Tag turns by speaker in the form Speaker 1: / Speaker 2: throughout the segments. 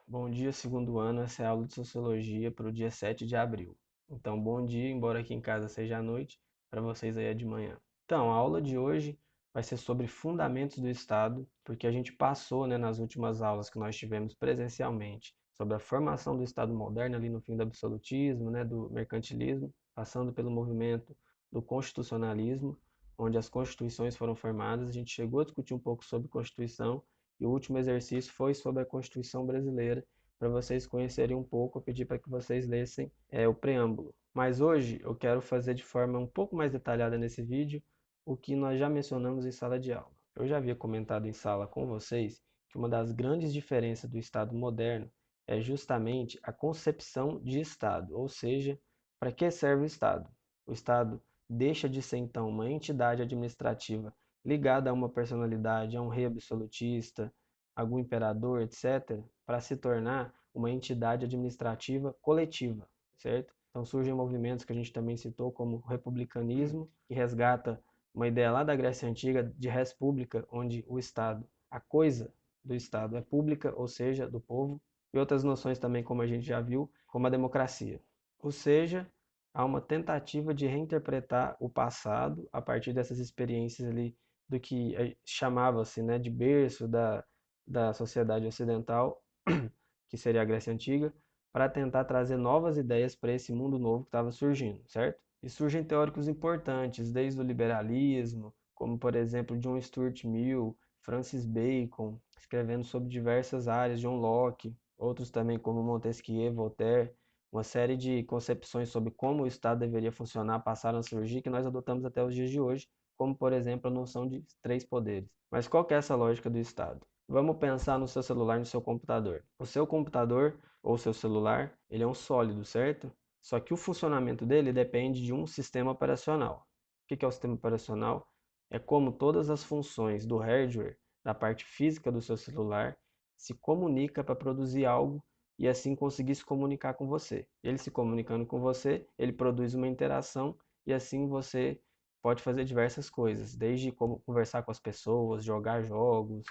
Speaker 1: Bom dia, segundo ano. Essa é a aula de Sociologia para o dia 7 de abril. Então, bom dia, embora aqui em casa seja à noite, para vocês aí é de manhã. Então, a aula de hoje vai ser sobre fundamentos do Estado, porque a gente passou, né, nas últimas aulas que nós tivemos presencialmente, sobre a formação do Estado moderno, ali no fim do absolutismo, né, do mercantilismo, passando pelo movimento do constitucionalismo, onde as constituições foram formadas. A gente chegou a discutir um pouco sobre Constituição, e o último exercício foi sobre a Constituição brasileira. Para vocês conhecerem um pouco, eu pedi para que vocês lessem o preâmbulo. Mas hoje eu quero fazer de forma um pouco mais detalhada nesse vídeo o que nós já mencionamos em sala de aula. Eu já havia comentado em sala com vocês que uma das grandes diferenças do Estado moderno é justamente a concepção de Estado, ou seja, para que serve o Estado? O Estado deixa de ser então uma entidade administrativa ligada a uma personalidade, a um rei absolutista, algum imperador, etc., para se tornar uma entidade administrativa coletiva, certo? Então surgem movimentos que a gente também citou, como o republicanismo, que resgata uma ideia lá da Grécia Antiga de res publica, onde o Estado, a coisa do Estado é pública, ou seja, do povo, e outras noções também, como a gente já viu, como a democracia. Ou seja, há uma tentativa de reinterpretar o passado a partir dessas experiências ali do que chamava-se, né, de berço da sociedade ocidental, que seria a Grécia Antiga, para tentar trazer novas ideias para esse mundo novo que estava surgindo, certo? E surgem teóricos importantes, desde o liberalismo, como por exemplo John Stuart Mill, Francis Bacon, escrevendo sobre diversas áreas, John Locke, outros também como Montesquieu, Voltaire, uma série de concepções sobre como o Estado deveria funcionar passaram a surgir que nós adotamos até os dias de hoje, como por exemplo a noção de três poderes. Mas qual que é essa lógica do Estado? Vamos pensar no seu celular, no seu computador. O seu computador ou seu celular, ele é um sólido, certo? Só que o funcionamento dele depende de um sistema operacional. O que é o sistema operacional? É como todas as funções do hardware, da parte física do seu celular, se comunica para produzir algo e assim conseguir se comunicar com você. Ele se comunicando com você, ele produz uma interação e assim você pode fazer diversas coisas, desde como conversar com as pessoas, jogar jogos,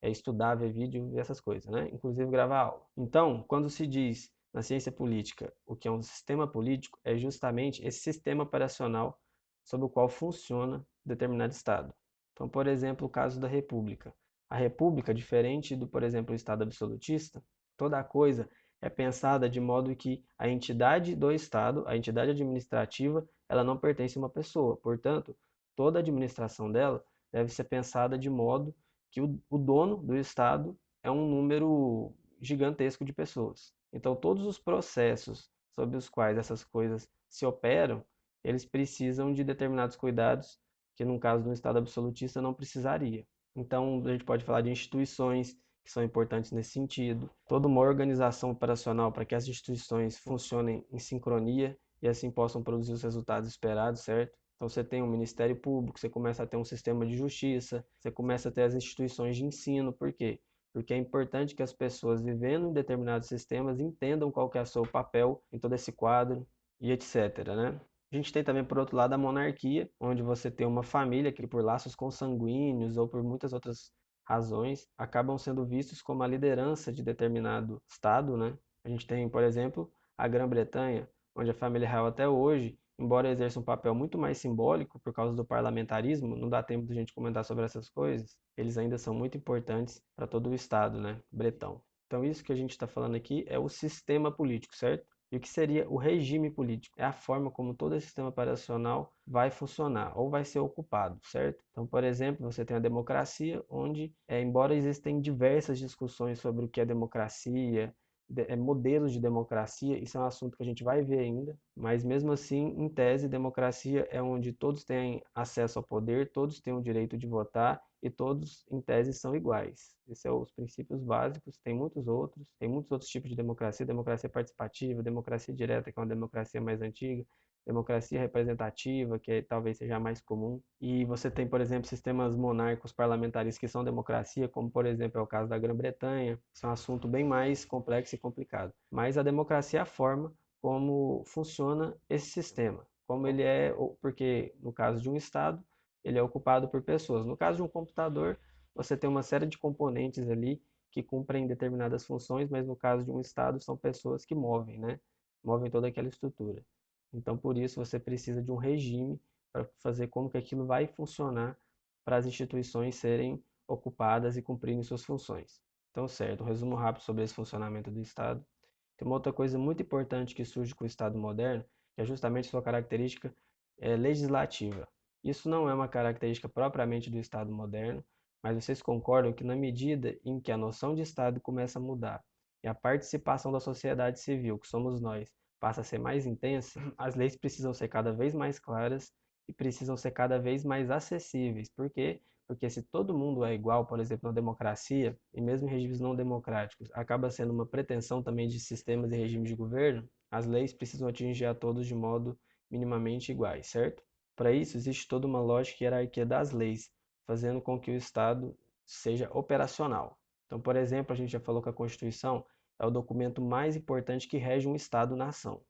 Speaker 1: estudar, ver vídeo e essas coisas, né? Inclusive gravar aula. Então, quando se diz na ciência política o que é um sistema político, é justamente esse sistema operacional sobre o qual funciona determinado Estado. Então, por exemplo, o caso da República. A República, diferente do, por exemplo, o Estado absolutista, toda a coisa é pensada de modo que a entidade do Estado, a entidade administrativa, ela não pertence a uma pessoa. Portanto, toda a administração dela deve ser pensada de modo que o dono do Estado é um número gigantesco de pessoas. Então, todos os processos sobre os quais essas coisas se operam, eles precisam de determinados cuidados que, no caso de um Estado absolutista, não precisaria. Então, a gente pode falar de instituições que são importantes nesse sentido, toda uma organização operacional para que as instituições funcionem em sincronia e assim possam produzir os resultados esperados, certo? Então você tem um Ministério Público, você começa a ter um sistema de justiça, você começa a ter as instituições de ensino. Por quê? Porque é importante que as pessoas vivendo em determinados sistemas entendam qual que é o seu papel em todo esse quadro e etc, né? A gente tem também, por outro lado, a monarquia, onde você tem uma família que, por laços consanguíneos ou por muitas outras razões, acabam sendo vistos como a liderança de determinado estado, né? A gente tem, por exemplo, a Grã-Bretanha, onde a família real até hoje, embora exerça um papel muito mais simbólico por causa do parlamentarismo, não dá tempo de a gente comentar sobre essas coisas, eles ainda são muito importantes para todo o Estado, né, bretão. Então isso que a gente está falando aqui é o sistema político, certo? E o que seria o regime político? É a forma como todo esse sistema operacional vai funcionar ou vai ser ocupado, certo? Então, por exemplo, você tem a democracia, onde, embora existem diversas discussões sobre o que é democracia, modelos de democracia, isso é um assunto que a gente vai ver ainda, mas mesmo assim, em tese, democracia é onde todos têm acesso ao poder, todos têm o direito de votar e todos, em tese, são iguais. Esses são os princípios básicos, tem muitos outros tipos de democracia, democracia participativa, democracia direta, que é uma democracia mais antiga, democracia representativa, que talvez seja mais comum. E você tem, por exemplo, sistemas monárquicos parlamentares que são democracia, como, por exemplo, é o caso da Grã-Bretanha. Isso é um assunto bem mais complexo e complicado. Mas a democracia é a forma como funciona esse sistema. Como ele é, porque no caso de um Estado, ele é ocupado por pessoas. No caso de um computador, você tem uma série de componentes ali que cumprem determinadas funções, mas no caso de um Estado são pessoas que movem, né? Movem toda aquela estrutura. Então, por isso, você precisa de um regime para fazer como que aquilo vai funcionar para as instituições serem ocupadas e cumprirem suas funções. Então, certo, um resumo rápido sobre esse funcionamento do Estado. Tem uma outra coisa muito importante que surge com o Estado moderno, que é justamente sua característica legislativa. Isso não é uma característica propriamente do Estado moderno, mas vocês concordam que na medida em que a noção de Estado começa a mudar e a participação da sociedade civil, que somos nós, passa a ser mais intensa, as leis precisam ser cada vez mais claras e precisam ser cada vez mais acessíveis. Por quê? Porque se todo mundo é igual, por exemplo, na democracia, e mesmo em regimes não democráticos, acaba sendo uma pretensão também de sistemas e regimes de governo, as leis precisam atingir a todos de modo minimamente iguais, certo? Para isso, existe toda uma lógica e hierarquia das leis, fazendo com que o Estado seja operacional. Então, por exemplo, a gente já falou que a Constituição é o documento mais importante que rege um Estado-nação.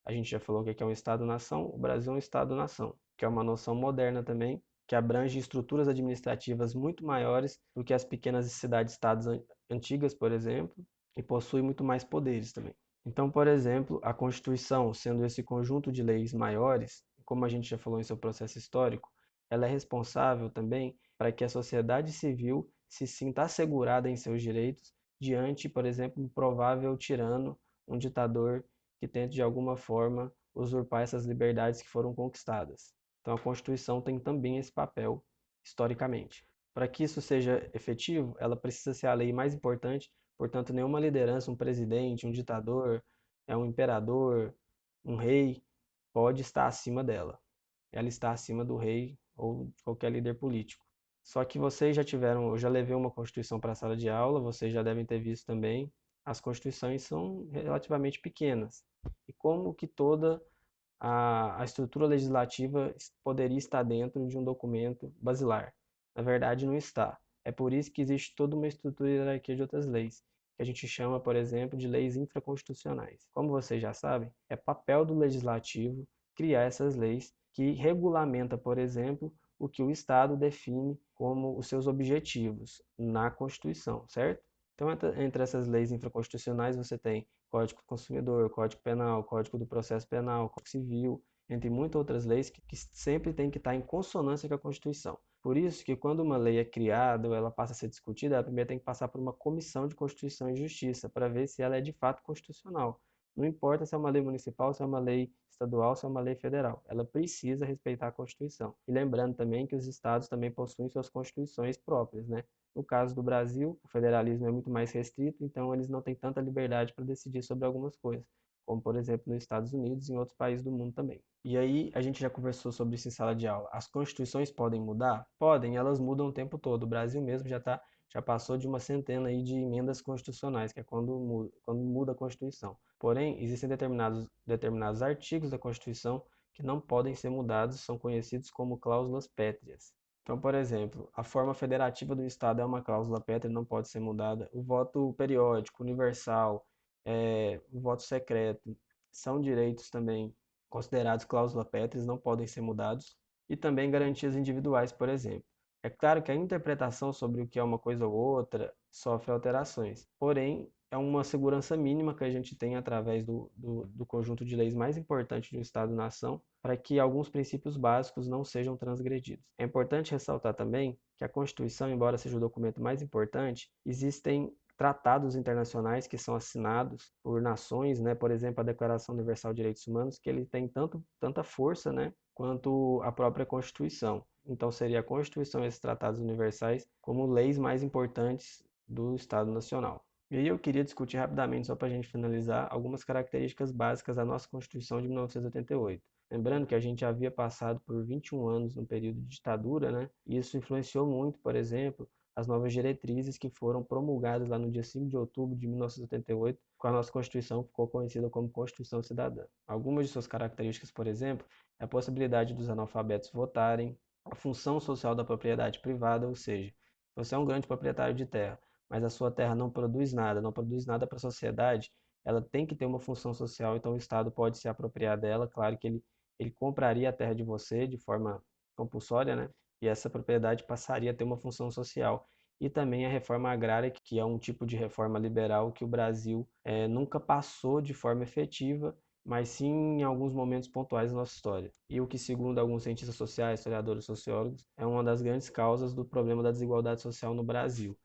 Speaker 1: A gente já falou que é um Estado-nação, o Brasil é um Estado-nação, que é uma noção moderna também, que abrange estruturas administrativas muito maiores do que as pequenas cidades-estados antigas, por exemplo, e possui muito mais poderes também. Então, por exemplo, a Constituição, sendo esse conjunto de leis maiores, como a gente já falou em seu processo histórico, ela é responsável também para que a sociedade civil se sinta assegurada em seus direitos diante, por exemplo, um provável tirano, um ditador que tente de alguma forma usurpar essas liberdades que foram conquistadas. Então a Constituição tem também esse papel historicamente. Para que isso seja efetivo, ela precisa ser a lei mais importante, portanto, nenhuma liderança, um presidente, um ditador, um imperador, um rei, pode estar acima dela. Ela está acima do rei ou de qualquer líder político. Só que vocês já tiveram, eu já levei uma Constituição para a sala de aula, vocês já devem ter visto também, as Constituições são relativamente pequenas. E como que toda a estrutura legislativa poderia estar dentro de um documento basilar? Na verdade, não está. É por isso que existe toda uma estrutura e hierarquia de outras leis, que a gente chama, por exemplo, de leis infraconstitucionais. Como vocês já sabem, é papel do legislativo criar essas leis que regulamenta, por exemplo, o que o Estado define como os seus objetivos na Constituição, certo? Então, entre essas leis infraconstitucionais, você tem Código do Consumidor, Código Penal, Código do Processo Penal, Código Civil, entre muitas outras leis que sempre tem que estar em consonância com a Constituição. Por isso que quando uma lei é criada ou ela passa a ser discutida, ela primeiro tem que passar por uma comissão de Constituição e Justiça para ver se ela é de fato constitucional. Não importa se é uma lei municipal, se é uma lei estadual, se é uma lei federal. Ela precisa respeitar a Constituição. E lembrando também que os estados também possuem suas constituições próprias, né? No caso do Brasil, o federalismo é muito mais restrito, então eles não têm tanta liberdade para decidir sobre algumas coisas, como por exemplo nos Estados Unidos e em outros países do mundo também. E aí, a gente já conversou sobre isso em sala de aula. As constituições podem mudar? Podem, elas mudam o tempo todo. O Brasil mesmo já passou de uma centena aí de emendas constitucionais, que é quando muda a Constituição. Porém, existem determinados artigos da Constituição que não podem ser mudados, são conhecidos como cláusulas pétreas. Então, por exemplo, a forma federativa do Estado é uma cláusula pétrea, não pode ser mudada. O voto periódico, universal, o voto secreto, são direitos também considerados cláusula pétreas, não podem ser mudados. E também garantias individuais, por exemplo. É claro que a interpretação sobre o que é uma coisa ou outra sofre alterações, porém, é uma segurança mínima que a gente tem através do conjunto de leis mais importantes de um Estado-nação para que alguns princípios básicos não sejam transgredidos. É importante ressaltar também que a Constituição, embora seja o documento mais importante, existem tratados internacionais que são assinados por nações, né? Por exemplo, a Declaração Universal de Direitos Humanos, que ele tem tanta força, né? Quanto a própria Constituição. Então, seria a Constituição e esses tratados universais como leis mais importantes do Estado Nacional. E aí eu queria discutir rapidamente, só para a gente finalizar, algumas características básicas da nossa Constituição de 1988. Lembrando que a gente havia passado por 21 anos no período de ditadura, né? E isso influenciou muito, por exemplo, as novas diretrizes que foram promulgadas lá no dia 5 de outubro de 1988, com a nossa Constituição, que ficou conhecida como Constituição Cidadã. Algumas de suas características, por exemplo, é a possibilidade dos analfabetos votarem, a função social da propriedade privada, ou seja, você é um grande proprietário de terra, mas a sua terra não produz nada, não produz nada para a sociedade, ela tem que ter uma função social, então o Estado pode se apropriar dela, claro que ele compraria a terra de você de forma compulsória, né? E essa propriedade passaria a ter uma função social. e também a reforma agrária, que é um tipo de reforma liberal que o Brasil nunca passou de forma efetiva, mas sim em alguns momentos pontuais da nossa história. E o que, segundo alguns cientistas sociais, historiadores e sociólogos, é uma das grandes causas do problema da desigualdade social no Brasil.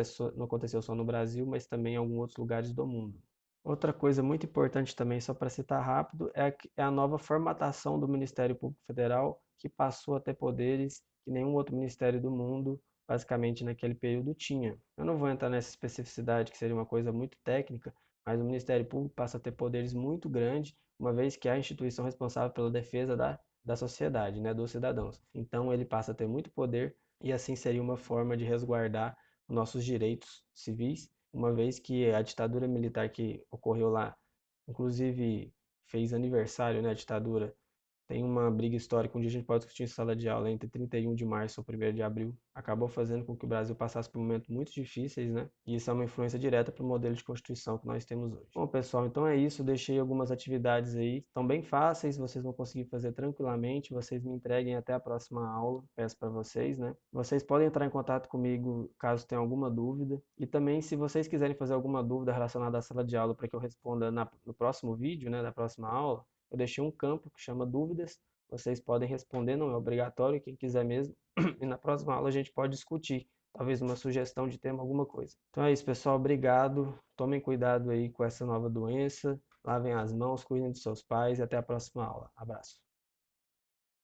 Speaker 1: Isso não aconteceu só no Brasil, mas também em alguns outros lugares do mundo. Outra coisa muito importante também, só para citar rápido, é a nova formatação do Ministério Público Federal, que passou a ter poderes que nenhum outro ministério do mundo, basicamente naquele período, tinha. Eu não vou entrar nessa especificidade, que seria uma coisa muito técnica, mas o Ministério Público passa a ter poderes muito grandes, uma vez que é a instituição responsável pela defesa da sociedade, né, dos cidadãos. Então ele passa a ter muito poder e assim seria uma forma de resguardar nossos direitos civis, uma vez que a ditadura militar que ocorreu lá, inclusive fez aniversário, né, a ditadura, tem uma briga histórica, um dia a gente pode discutir em sala de aula, entre 31 de março ou 1º de abril, acabou fazendo com que o Brasil passasse por momentos muito difíceis, né? E isso é uma influência direta para o modelo de constituição que nós temos hoje. Bom, pessoal, então é isso, deixei algumas atividades aí, estão bem fáceis, vocês vão conseguir fazer tranquilamente, vocês me entreguem até a próxima aula, peço para vocês, né? Vocês podem entrar em contato comigo caso tenham alguma dúvida, e também se vocês quiserem fazer alguma dúvida relacionada à sala de aula para que eu responda no próximo vídeo, né, da próxima aula, eu deixei um campo que chama dúvidas. Vocês podem responder, não é obrigatório, quem quiser mesmo. E na próxima aula a gente pode discutir, talvez uma sugestão de tema, alguma coisa. Então é isso, pessoal. Obrigado. Tomem cuidado aí com essa nova doença. Lavem as mãos, cuidem dos seus pais e até a próxima aula. Abraço.